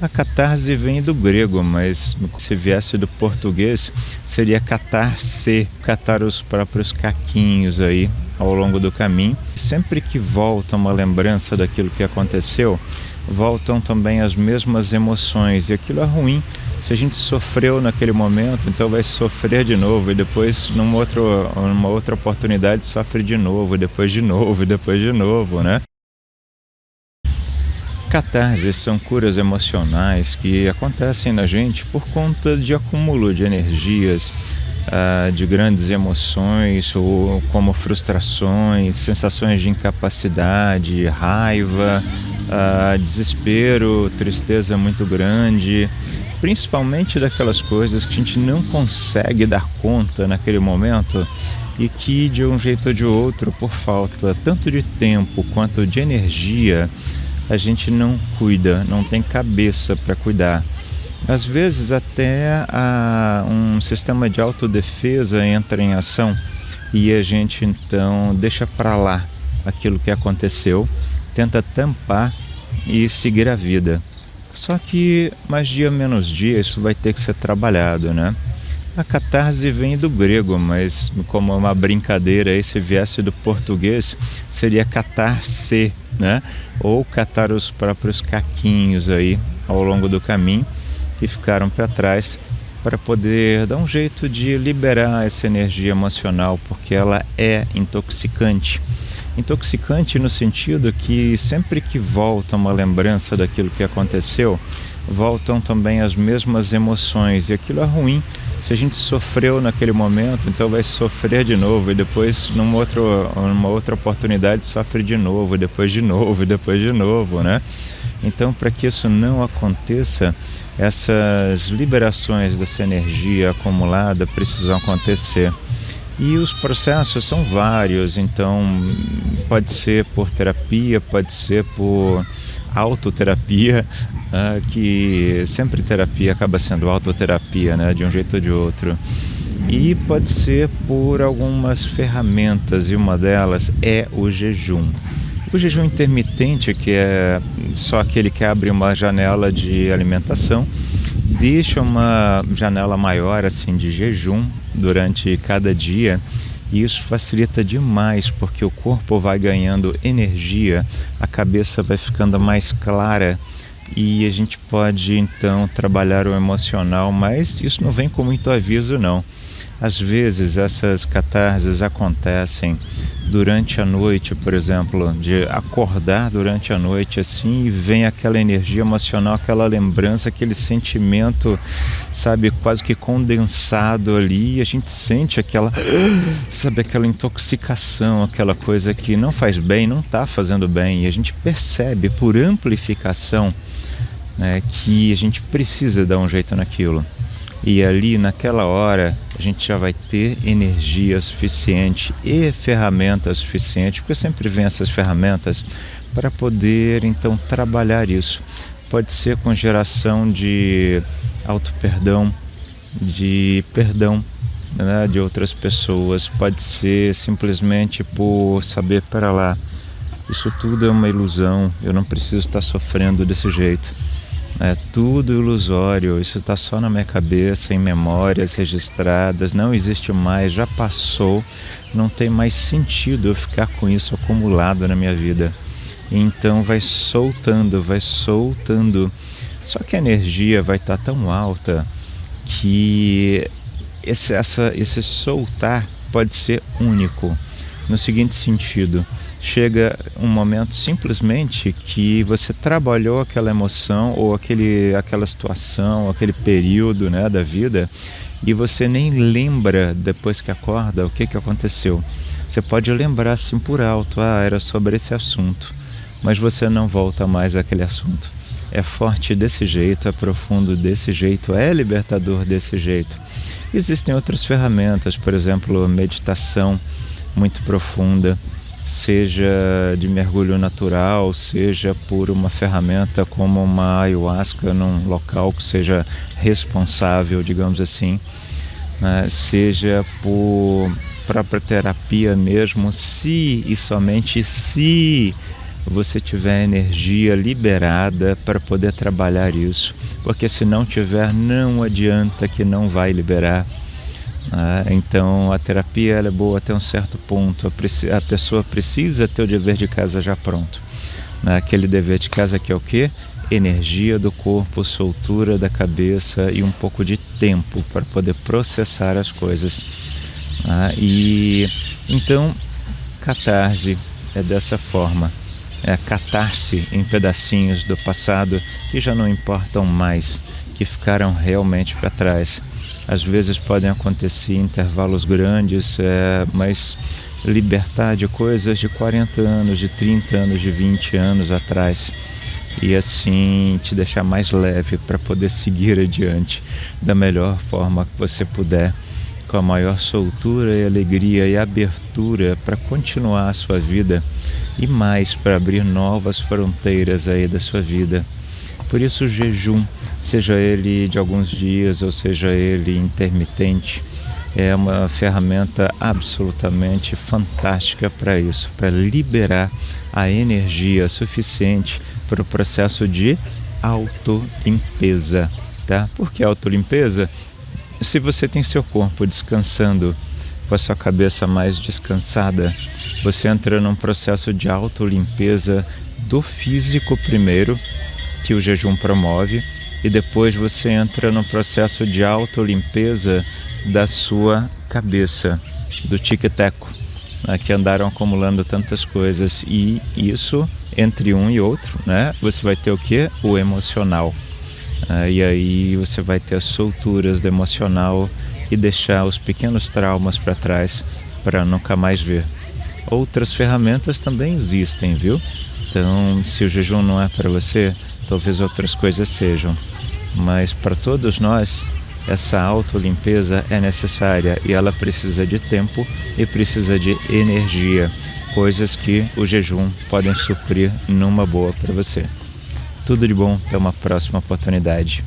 A catarse vem do grego, mas se viesse do português, seria catar-se, catar os próprios caquinhos aí ao longo do caminho. Sempre que volta uma lembrança daquilo que aconteceu, voltam também as mesmas emoções, e aquilo é ruim. Se a gente sofreu naquele momento, então vai sofrer de novo, e depois numa outra oportunidade sofre de novo, depois de novo, e depois de novo, né? Catarses são curas emocionais que acontecem na gente por conta de acúmulo de energias, de grandes emoções, ou como frustrações, sensações de incapacidade, raiva, desespero, tristeza muito grande, principalmente daquelas coisas que a gente não consegue dar conta naquele momento e que, de um jeito ou de outro, por falta tanto de tempo quanto de energia, a gente não cuida, não tem cabeça para cuidar. Às vezes até um sistema de autodefesa entra em ação e a gente então deixa para lá aquilo que aconteceu, tenta tampar e seguir a vida. Só que mais dia menos dia isso vai ter que ser trabalhado, né? A catarse vem do grego, mas como uma brincadeira aí, se viesse do português, seria catar-se, né? Ou catar os próprios caquinhos aí ao longo do caminho que ficaram para trás, para poder dar um jeito de liberar essa energia emocional, porque ela é intoxicante. Intoxicante no sentido que sempre que volta uma lembrança daquilo que aconteceu, voltam também as mesmas emoções, e aquilo é ruim. Se a gente sofreu naquele momento, então vai sofrer de novo, e depois numa outra oportunidade sofre de novo, depois de novo, e depois de novo, né? Então, para que isso não aconteça, essas liberações dessa energia acumulada precisam acontecer. E os processos são vários, então pode ser por terapia, pode ser por autoterapia, que sempre terapia acaba sendo autoterapia, né, de um jeito ou de outro. E pode ser por algumas ferramentas, e uma delas é o jejum. O jejum intermitente, que é só aquele que abre uma janela de alimentação, deixa uma janela maior assim de jejum durante cada dia, e isso facilita demais, porque o corpo vai ganhando energia, a cabeça vai ficando mais clara, e a gente pode então trabalhar o emocional, mas isso não vem com muito aviso não. Às vezes essas catarses acontecem durante a noite, por exemplo, de acordar durante a noite assim, e vem aquela energia emocional, aquela lembrança, aquele sentimento, sabe, quase que condensado ali, e a gente sente aquela, sabe, aquela intoxicação, aquela coisa que não faz bem, não está fazendo bem, e a gente percebe por amplificação, né, que a gente precisa dar um jeito naquilo. E ali naquela hora a gente já vai ter energia suficiente e ferramentas suficientes, porque sempre vem essas ferramentas para poder então trabalhar isso. Pode ser com geração de auto-perdão, de perdão, né, de outras pessoas, pode ser simplesmente por saber, para lá, isso tudo é uma ilusão, eu não preciso estar sofrendo desse jeito. É tudo ilusório, isso está só na minha cabeça, em memórias registradas, não existe mais, já passou, não tem mais sentido eu ficar com isso acumulado na minha vida. Então vai soltando, vai soltando. Só que a energia vai estar tão alta que esse soltar pode ser único, no seguinte sentido: chega um momento simplesmente que você trabalhou aquela emoção ou aquela situação, aquele período, né, da vida, e você nem lembra depois que acorda o que aconteceu. Você pode lembrar assim por alto, era sobre esse assunto, mas você não volta mais àquele assunto. É forte desse jeito, é profundo desse jeito, é libertador desse jeito. Existem outras ferramentas, por exemplo, meditação muito profunda, seja de mergulho natural, seja por uma ferramenta como uma ayahuasca num local que seja responsável, digamos assim, né? Seja por própria terapia mesmo, se e somente se você tiver energia liberada para poder trabalhar isso, porque se não tiver, não adianta que não vai liberar. Então a terapia ela é boa até um certo ponto, a pessoa precisa ter o dever de casa já pronto. Aquele dever de casa que é o quê? Energia do corpo, soltura da cabeça e um pouco de tempo para poder processar as coisas. E então, catarse é dessa forma, é a catarse em pedacinhos do passado que já não importam mais, que ficaram realmente para trás. Às vezes podem acontecer em intervalos grandes, mas libertar de coisas de 40 anos, de 30 anos, de 20 anos atrás. E assim te deixar mais leve para poder seguir adiante da melhor forma que você puder, com a maior soltura e alegria e abertura para continuar a sua vida e mais para abrir novas fronteiras aí da sua vida. Por isso o jejum, seja ele de alguns dias ou seja ele intermitente, é uma ferramenta absolutamente fantástica para isso, para liberar a energia suficiente para o processo de autolimpeza, tá? Por que autolimpeza? Se você tem seu corpo descansando, com a sua cabeça mais descansada, você entra num processo de autolimpeza do físico primeiro, que o jejum promove, e depois você entra no processo de autolimpeza da sua cabeça, do tique-teco, que andaram acumulando tantas coisas, e isso, entre um e outro, você vai ter o quê? O emocional. E aí você vai ter as solturas do emocional e deixar os pequenos traumas para trás para nunca mais ver. Outras ferramentas também existem, viu? Então, se o jejum não é para você, talvez outras coisas sejam. Mas para todos nós, essa autolimpeza é necessária e ela precisa de tempo e precisa de energia, coisas que o jejum podem suprir numa boa para você. Tudo de bom, até uma próxima oportunidade.